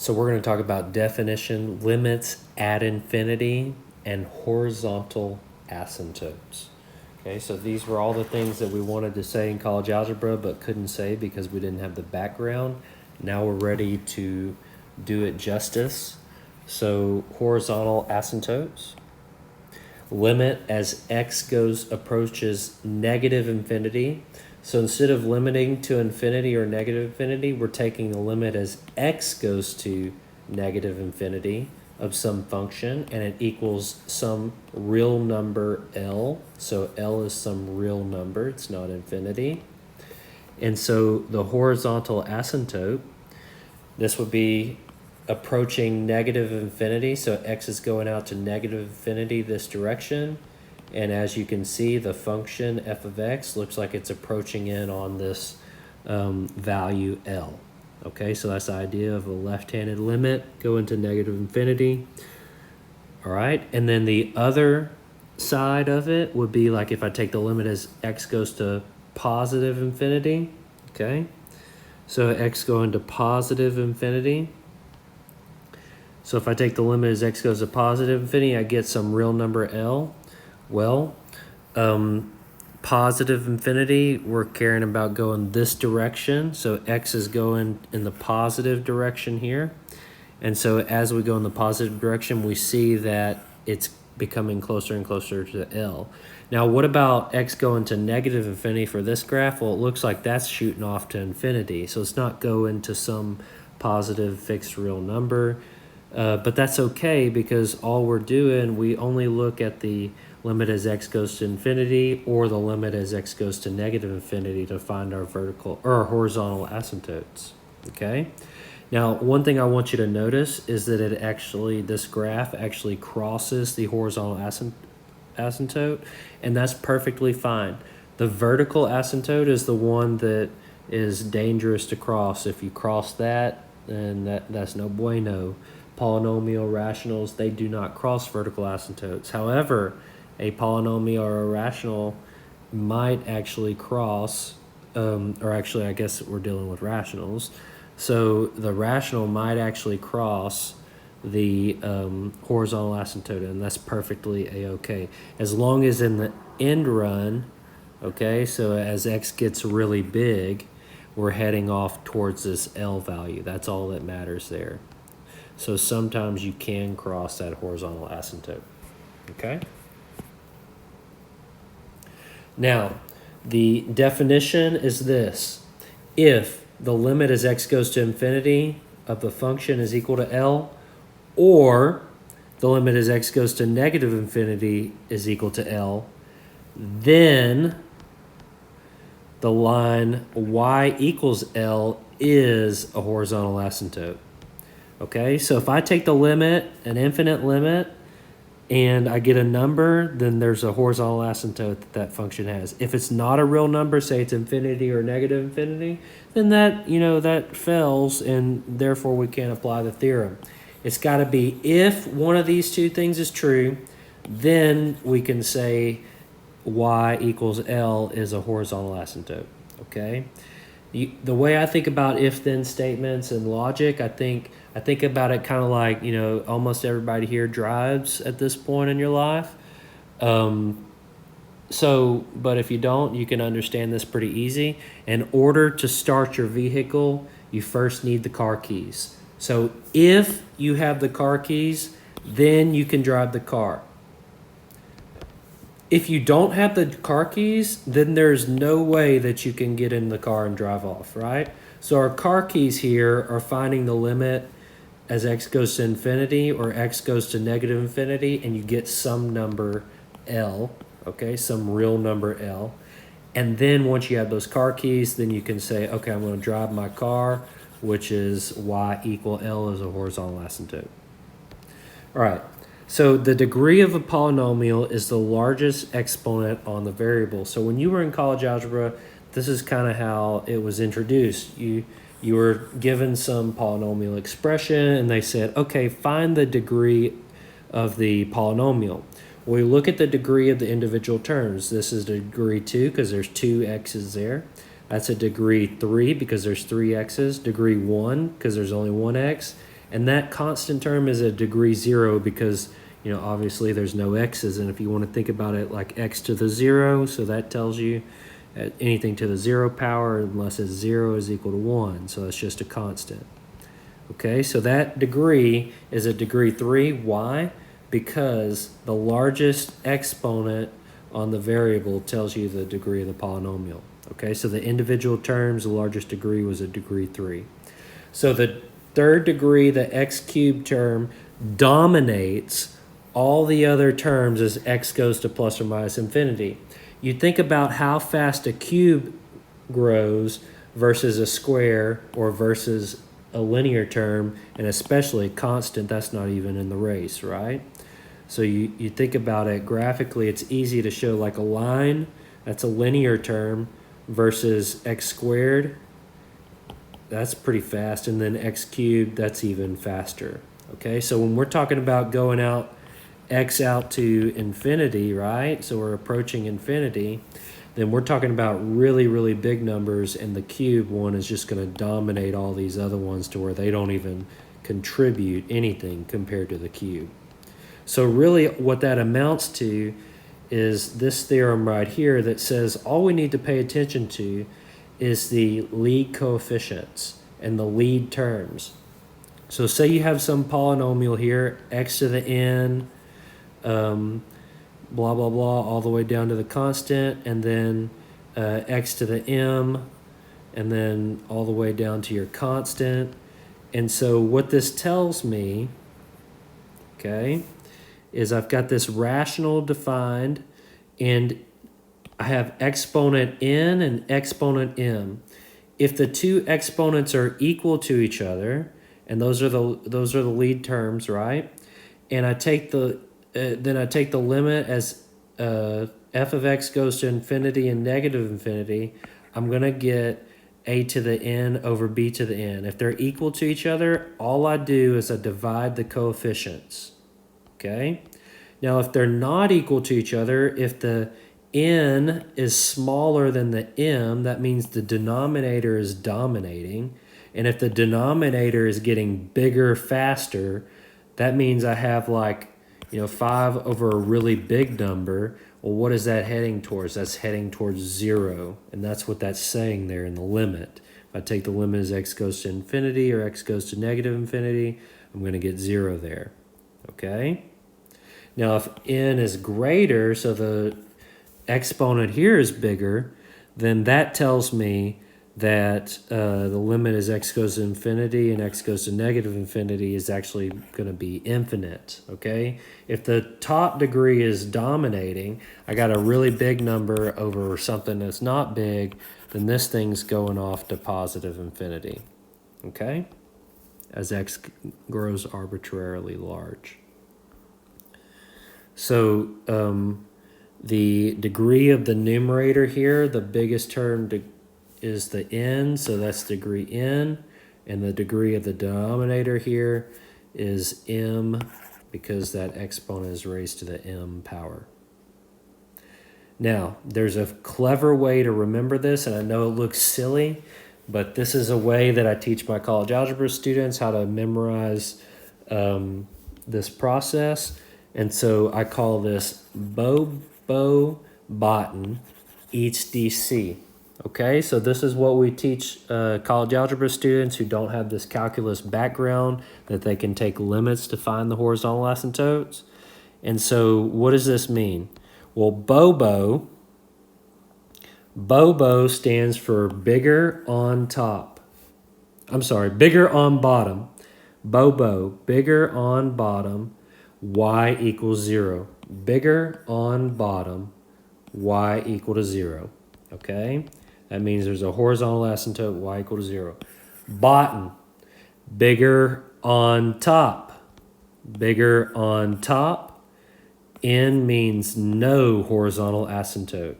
So we're going to talk about definition, limits at infinity, and horizontal asymptotes. Okay, so these were all the things that we wanted to say in college algebra but couldn't say because we didn't have the background. Now we're ready to do it justice. So horizontal asymptotes. Limit as x approaches negative infinity. So instead of limiting to infinity or negative infinity, we're taking the limit as x goes to negative infinity of some function, and it equals some real number L. So L is some real number, it's not infinity. And so the horizontal asymptote, this would be approaching negative infinity. So x is going out to negative infinity this direction. And as you can see, the function f of x looks like it's approaching in on this value L. Okay, so that's the idea of a left-handed limit going to negative infinity. All right, and then the other side of it would be like if I take the limit as x goes to positive infinity. Okay, so x going to positive infinity. So if I take the limit as x goes to positive infinity, I get some real number L. Well, positive infinity, we're caring about going this direction. So x is going in the positive direction here. And so as we go in the positive direction, we see that it's becoming closer and closer to L. Now, what about x going to negative infinity for this graph? Well, it looks like that's shooting off to infinity. So it's not going to some positive fixed real number. But that's okay because all we're doing, we only look at the limit as x goes to infinity or the limit as x goes to negative infinity to find our vertical or horizontal asymptotes. Okay. Now, one thing I want you to notice is that this graph actually crosses the horizontal asymptote, and that's perfectly fine. The vertical asymptote is the one that is dangerous to cross. If you cross that, then that's no bueno. Polynomial rationals, they do not cross vertical asymptotes. However, a polynomial or a rational might actually cross, or actually I guess we're dealing with rationals. So the rational might actually cross the horizontal asymptote, and that's perfectly a-okay. As long as in the end run, okay, so as x gets really big, we're heading off towards this L value. That's all that matters there. So sometimes you can cross that horizontal asymptote, okay? Now, the definition is this. If the limit as x goes to infinity of the function is equal to L, or the limit as x goes to negative infinity is equal to L, then the line y equals L is a horizontal asymptote. Okay, so if I take the limit, an infinite limit, and I get a number, then there's a horizontal asymptote that function has. If it's not a real number, say it's infinity or negative infinity, then that fails, and therefore we can't apply the theorem. It's got to be if one of these two things is true, then we can say y equals L is a horizontal asymptote. Okay, the way I think about if-then statements and logic, I think about it kind of like, almost everybody here drives at this point in your life. But if you don't, you can understand this pretty easy. In order to start your vehicle, you first need the car keys. So if you have the car keys, then you can drive the car. If you don't have the car keys, then there's no way that you can get in the car and drive off, right? So our car keys here are finding the limit as x goes to infinity or x goes to negative infinity, and you get some number L, okay, some real number L. And then once you have those car keys, then you can say, okay, I'm going to drive my car, which is y equal L as a horizontal asymptote. All right. So the degree of a polynomial is the largest exponent on the variable. So when you were in college algebra, this is kind of how it was introduced. You were given some polynomial expression, and they said, okay, find the degree of the polynomial. We look at the degree of the individual terms. This is degree 2 because there's 2 x's there. That's a degree 3 because there's 3 x's. Degree 1 because there's only 1 x. And that constant term is a degree 0 because, obviously there's no x's. And if you want to think about it like x to the 0, so that tells you anything to the 0 power unless it's 0 is equal to 1. So it's just a constant. Okay, so that degree is a degree 3. Why? Because the largest exponent on the variable tells you the degree of the polynomial. Okay, so the individual terms, the largest degree was a degree 3. So the third degree, the x cubed term, dominates all the other terms as x goes to plus or minus infinity. You think about how fast a cube grows versus a square or versus a linear term, and especially constant, that's not even in the race, right? So you think about it graphically, it's easy to show like a line, that's a linear term, versus x squared, that's pretty fast, and then x cubed, that's even faster. Okay, so when we're talking about going out x out to infinity, right? So we're approaching infinity, then we're talking about really, really big numbers, and the cube one is just going to dominate all these other ones to where they don't even contribute anything compared to the cube. So really what that amounts to is this theorem right here that says all we need to pay attention to is the lead coefficients and the lead terms. So say you have some polynomial here, x to the n, blah, blah, blah, all the way down to the constant, and then x to the m, and then all the way down to your constant. And so what this tells me, okay, is I've got this rational defined, and I have exponent n and exponent m. If the two exponents are equal to each other, and those are the lead terms, right? And I take the then I take the limit as f of x goes to infinity and negative infinity, I'm going to get a to the n over b to the n. If they're equal to each other, all I do is I divide the coefficients. Okay? Now, if they're not equal to each other, if the n is smaller than the m, that means the denominator is dominating. And if the denominator is getting bigger faster, that means I have 5 over a really big number. Well, what is that heading towards? That's heading towards 0. And that's what that's saying there in the limit. If I take the limit as x goes to infinity or x goes to negative infinity, I'm going to get 0 there. Okay? Now, if n is greater, so the exponent here is bigger, then that tells me that the limit as x goes to infinity and x goes to negative infinity is actually going to be infinite, okay? If the top degree is dominating, I got a really big number over something that's not big, then this thing's going off to positive infinity, okay? As x grows arbitrarily large. So the degree of the numerator here, the biggest term is the n, so that's degree n, and the degree of the denominator here is m, because that exponent is raised to the m power. Now, there's a clever way to remember this, and I know it looks silly, but this is a way that I teach my college algebra students how to memorize this process, and so I call this BOBO BOTN each DC. Okay, so this is what we teach college algebra students who don't have this calculus background, that they can take limits to find the horizontal asymptotes. And so what does this mean? Well, BOBO stands for bigger on top. Bigger on bottom. BOBO, bigger on bottom, y equals 0. Bigger on bottom, y equal to 0. Okay? That means there's a horizontal asymptote, y equal to 0. BOTN, bigger on top. Bigger on top. N means no horizontal asymptote.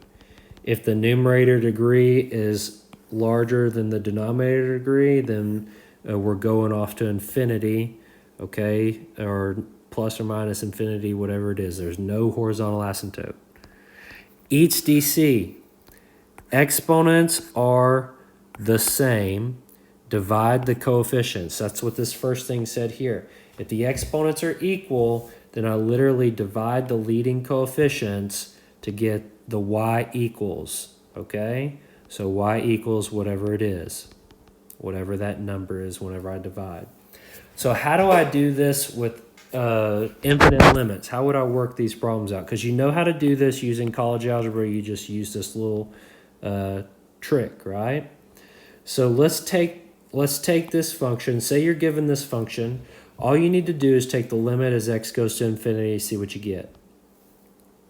If the numerator degree is larger than the denominator degree, then we're going off to infinity, okay? Or plus or minus infinity, whatever it is. There's no horizontal asymptote. Each DC. Exponents are the same. divide the coefficients. That's what this first thing said here. If the exponents are equal, then I literally divide the leading coefficients to get the y equals, okay? So y equals whatever it is, whatever that number is whenever I divide. So how do I do this with infinite limits? How would I work these problems out? Because you know how to do this using college algebra. You just use this little trick, right? So let's take this function. Say you're given this function. All you need to do is take the limit as x goes to infinity, see what you get.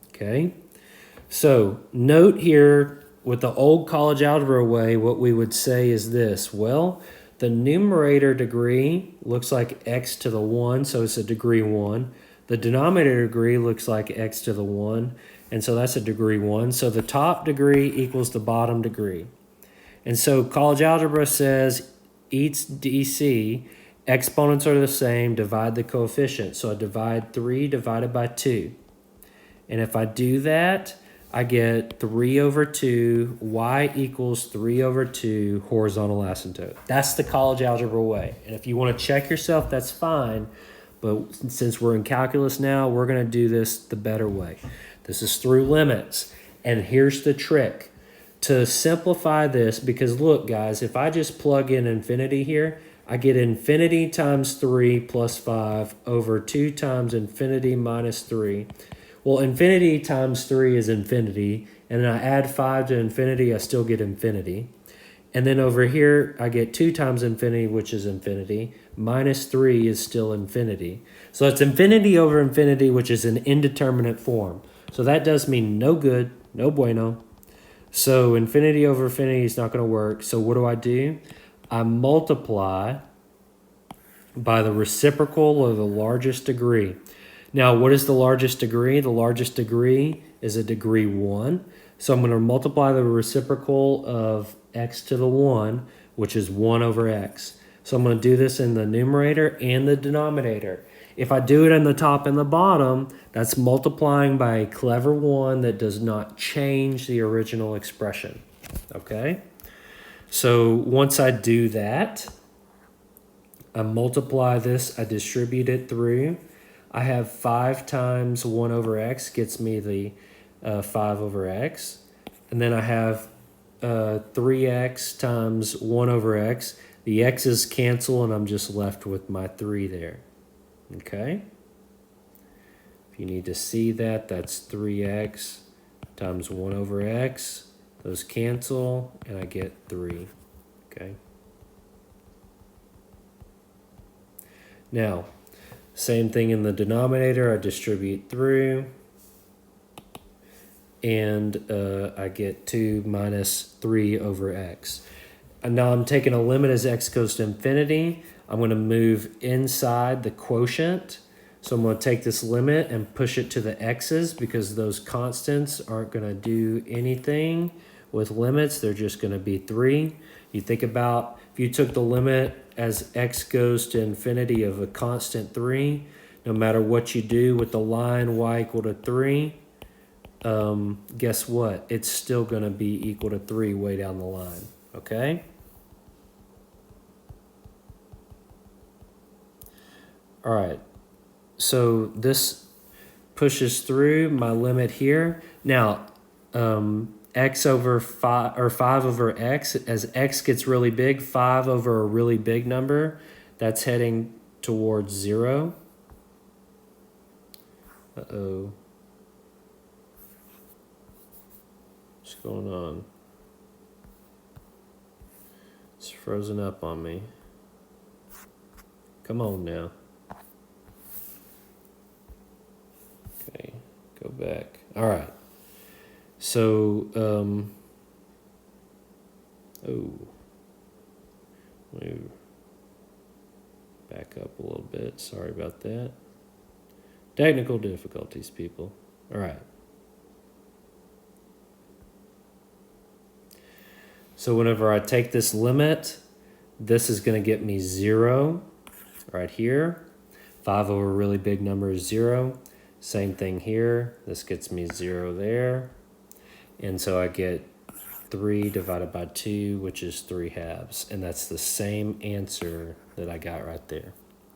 Okay? So note here, with the old college algebra way, what we would say is this. Well, the numerator degree looks like x to the 1, so it's a degree 1. The denominator degree looks like x to the 1, and so that's a degree 1. So the top degree equals the bottom degree. And so college algebra says each DC, exponents are the same, divide the coefficient. So I divide 3 divided by 2. And if I do that, I get 3 over 2, y equals 3 over 2 horizontal asymptote. That's the college algebra way. And if you want to check yourself, that's fine. But since we're in calculus now, we're going to do this the better way. This is through limits. And here's the trick. To simplify this, because look, guys, if I just plug in infinity here, I get infinity times 3 plus 5 over 2 times infinity minus 3. Well, infinity times 3 is infinity, and then I add 5 to infinity, I still get infinity. And then over here, I get 2 times infinity, which is infinity, minus 3 is still infinity. So it's infinity over infinity, which is an indeterminate form. So that does me no good, no bueno. So infinity over infinity is not going to work. So what do? I multiply by the reciprocal of the largest degree. Now, what is the largest degree? The largest degree is a degree 1. So I'm going to multiply the reciprocal of x to the 1, which is 1 over x. So I'm going to do this in the numerator and the denominator. If I do it in the top and the bottom, that's multiplying by a clever 1 that does not change the original expression. Okay? So once I do that, I multiply this, I distribute it through. I have 5 times 1 over x gets me the 5 over x. And then I have 3x times 1 over x. The x's cancel, and I'm just left with my 3 there. Okay? If you need to see that, that's 3x times 1 over x. Those cancel, and I get 3. Okay? Now, same thing in the denominator. I distribute through, and I get 2 minus 3 over x. And now I'm taking a limit as x goes to infinity. I'm going to move inside the quotient. So I'm going to take this limit and push it to the x's, because those constants aren't going to do anything with limits. They're just going to be 3. You think about if you took the limit as x goes to infinity of a constant 3, no matter what you do with the line y equal to 3, guess what? It's still going to be equal to 3 way down the line, okay? All right, so this pushes through my limit here. Now, x over 5, or 5 over x, as x gets really big, 5 over a really big number, that's heading towards 0. Uh-oh. What's going on? It's frozen up on me. Come on now. Okay, go back. All right. So, move back up a little bit. Sorry about that. Technical difficulties, people. All right. So whenever I take this limit, this is going to get me 0 right here. 5 over a really big number is 0. Same thing here. This gets me 0 there. And so I get 3 divided by 2, which is 3/2. And that's the same answer that I got right there.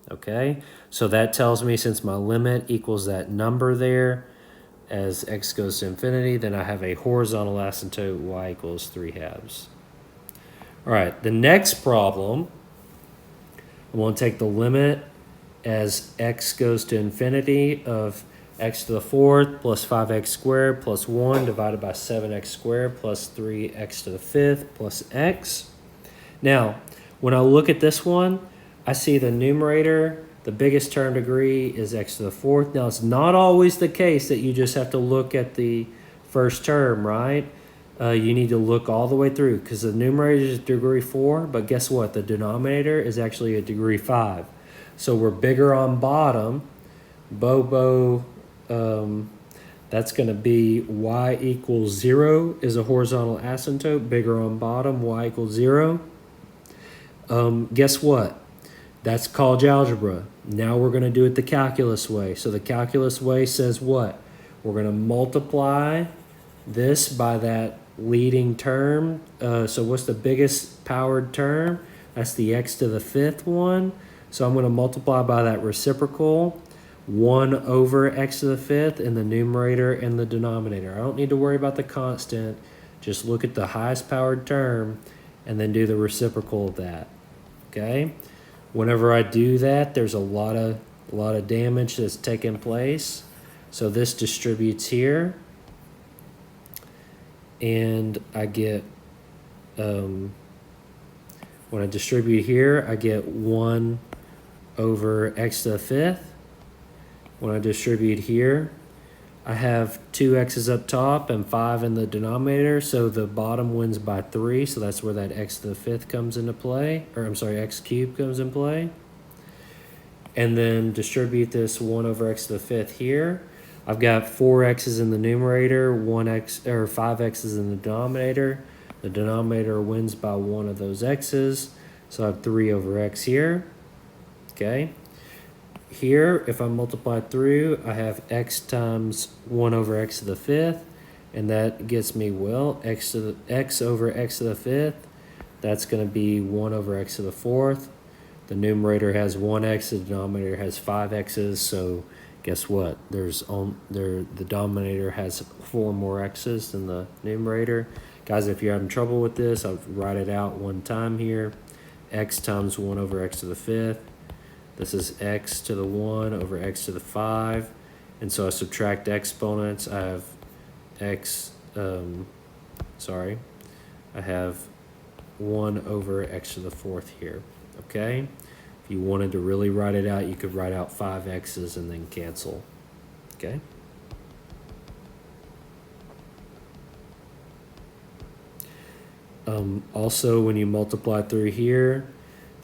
Okay, so that tells me since my limit equals that number there as x goes to infinity, then I have a horizontal asymptote y equals 3/2. All right, the next problem, I want to take the limit as x goes to infinity of x to the 4th plus 5x squared plus 1 divided by 7x squared plus 3x to the 5th plus x. Now, when I look at this one, I see the numerator, the biggest term degree is x to the 4th. Now, it's not always the case that you just have to look at the first term, right? You need to look all the way through because the numerator is degree 4, but guess what? The denominator is actually a degree 5. So we're bigger on bottom. BOBO, that's going to be y equals 0 is a horizontal asymptote. Bigger on bottom, y equals 0. Guess what? That's college algebra. Now we're going to do it the calculus way. So the calculus way says what? We're going to multiply this by that leading term. So what's the biggest powered term? That's the x to the 5th one. So I'm going to multiply by that reciprocal, 1 over x to the 5th in the numerator and the denominator. I don't need to worry about the constant. Just look at the highest powered term and then do the reciprocal of that. Okay? Whenever I do that, there's a lot of damage that's taking place. So this distributes here. And I get, when I distribute here, I get 1 over x to the 5th. When I distribute here, I have 2 x's up top and 5 in the denominator, so the bottom wins by 3, so that's where that x to the 5th comes into play, or I'm sorry, x cubed comes in play. And then distribute this 1 over x to the 5th here. I've got 4 x's in the numerator, 5 x's in the denominator. The denominator wins by 1 of those x's, so I have 3 over x here. Okay. Here, if I multiply through, I have x times 1 over x to the 5th, and that gets me, well, x over x to the 5th. That's going to be 1 over x to the 4th. The numerator has 1x, the denominator has 5 x's, so guess what? The denominator has 4 more x's than the numerator. Guys, if you're having trouble with this, I'll write it out one time here. X times 1 over x to the 5th. This is x to the 1 over x to the 5. And so I subtract exponents. I have x, I have 1 over x to the 4th here, okay? If you wanted to really write it out, you could write out 5 x's and then cancel, okay? Also, when you multiply through here,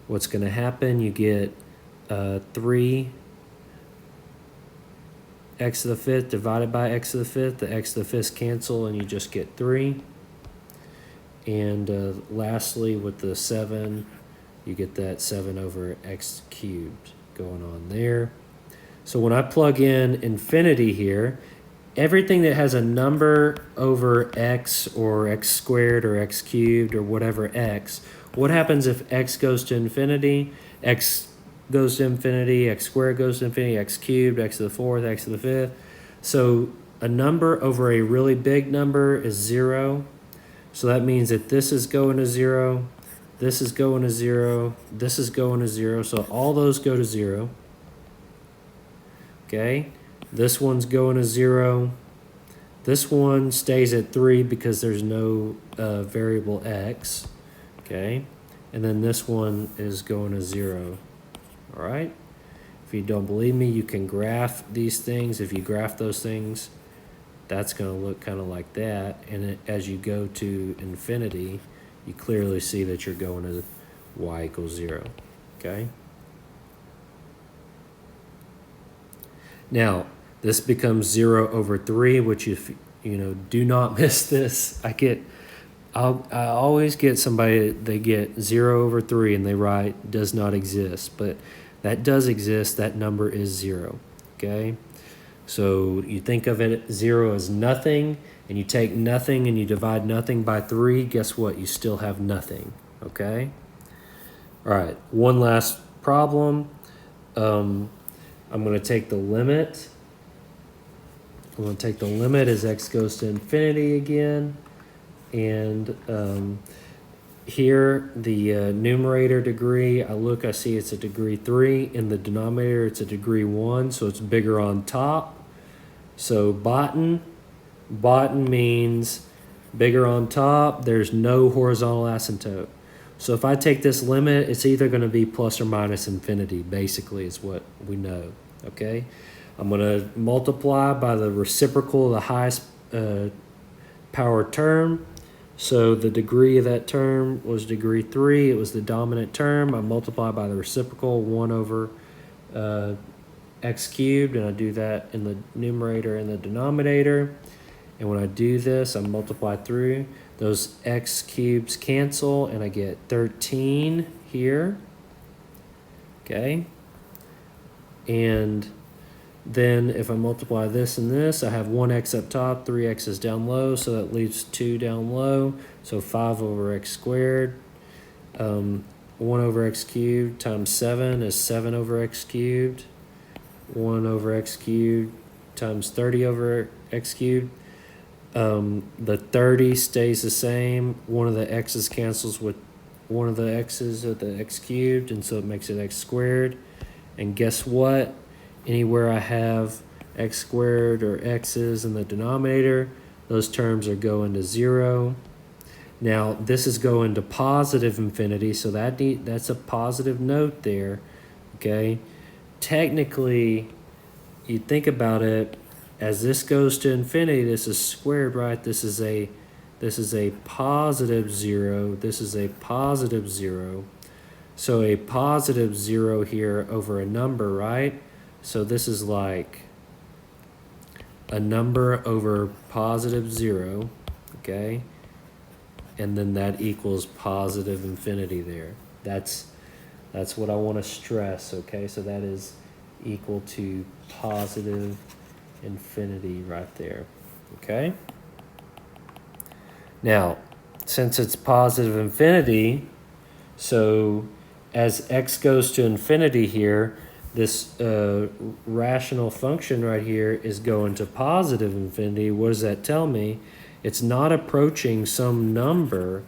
what's going to happen? You get 3 x to the 5th divided by x to the 5th. The x to the 5ths cancel, and you just get 3. And lastly, with the 7, you get that 7 over x cubed going on there. So when I plug in infinity here, everything that has a number over x or x squared or x cubed or whatever x, what happens if x goes to infinity? X goes to infinity, x squared goes to infinity, x cubed, x to the 4th, x to the 5th. So a number over a really big number is 0. So that means that this is going to 0, this is going to 0, this is going to 0. So all those go to 0. Okay, this one's going to 0. This one stays at 3 because there's no variable x. Okay, and then this one is going to 0. All right, if you don't believe me, you can graph these things. If you graph those things, that's going to look kind of like that. And as you go to infinity, you clearly see that you're going to y equals 0. Okay. Now, this becomes 0 over 3, which if you know, do not miss this. I always get somebody, they get 0 over 3 and they write does not exist, but that does exist. That number is 0. Okay. So you think of it 0 as nothing, and you take nothing and you divide nothing by 3, guess what? You still have nothing, okay? All right, one last problem. I'm going to take the limit. I'm going to take the limit as x goes to infinity again. And here, the numerator degree, I see it's a degree 3. In the denominator, it's a degree 1, so it's bigger on top. So BOTN means bigger on top. There's no horizontal asymptote. So if I take this limit, it's either going to be plus or minus infinity, basically, is what we know, okay? I'm going to multiply by the reciprocal of the highest power term. So the degree of that term was degree 3. It was the dominant term. I multiply by the reciprocal, 1 over x cubed, and I do that in the numerator and the denominator. And when I do this, I multiply through. Those x cubes cancel, and I get 13 here. Okay. And then if I multiply this and this, I have 1x up top, 3x's down low, so that leaves 2 down low. So 5 over x squared. 1 over x cubed times 7 is 7 over x cubed. 1 over x cubed times 30 over x cubed. The 30 stays the same. One of the x's cancels with one of the x's at the x cubed, and so it makes it x squared. And guess what? Anywhere I have x squared or x's in the denominator, those terms are going to 0. Now, this is going to positive infinity, so that's a positive note there, okay? Technically, you think about it, as this goes to infinity, this is squared, right? This is a positive 0. This is a positive 0. So a positive 0 here over a number, right? So this is like a number over positive 0, okay? And then that equals positive infinity there. That's what I want to stress, okay? So that is equal to positive infinity right there, okay? Now, since it's positive infinity, so as x goes to infinity here, this rational function right here is going to positive infinity. What does that tell me? It's not approaching some number,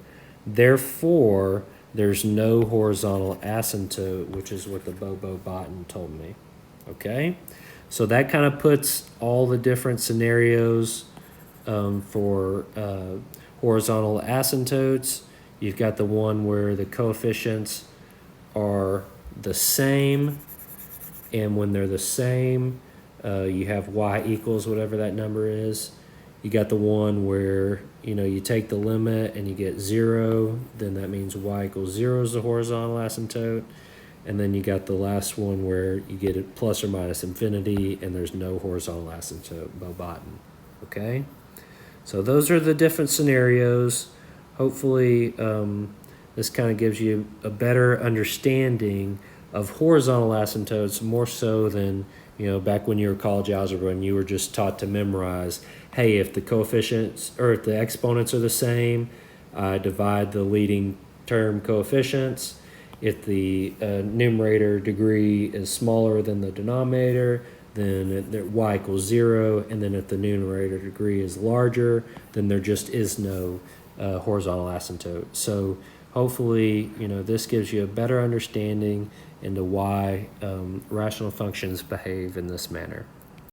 therefore there's no horizontal asymptote, which is what the BOBO BOTN told me, okay? So that kind of puts all the different scenarios for horizontal asymptotes. You've got the one where the coefficients are the same, and when they're the same, you have y equals whatever that number is. You got the one where, you take the limit and you get 0, then that means y equals 0 is the horizontal asymptote. And then you got the last one where you get it plus or minus infinity and there's no horizontal asymptote, BOBOTN, okay? So those are the different scenarios. Hopefully this kind of gives you a better understanding of horizontal asymptotes, more so than, back when you were college algebra and you were just taught to memorize, hey, if the coefficients or if the exponents are the same, I divide the leading term coefficients. If the numerator degree is smaller than the denominator, then y equals 0. And then if the numerator degree is larger, then there just is no horizontal asymptote. So hopefully, this gives you a better understanding into why rational functions behave in this manner.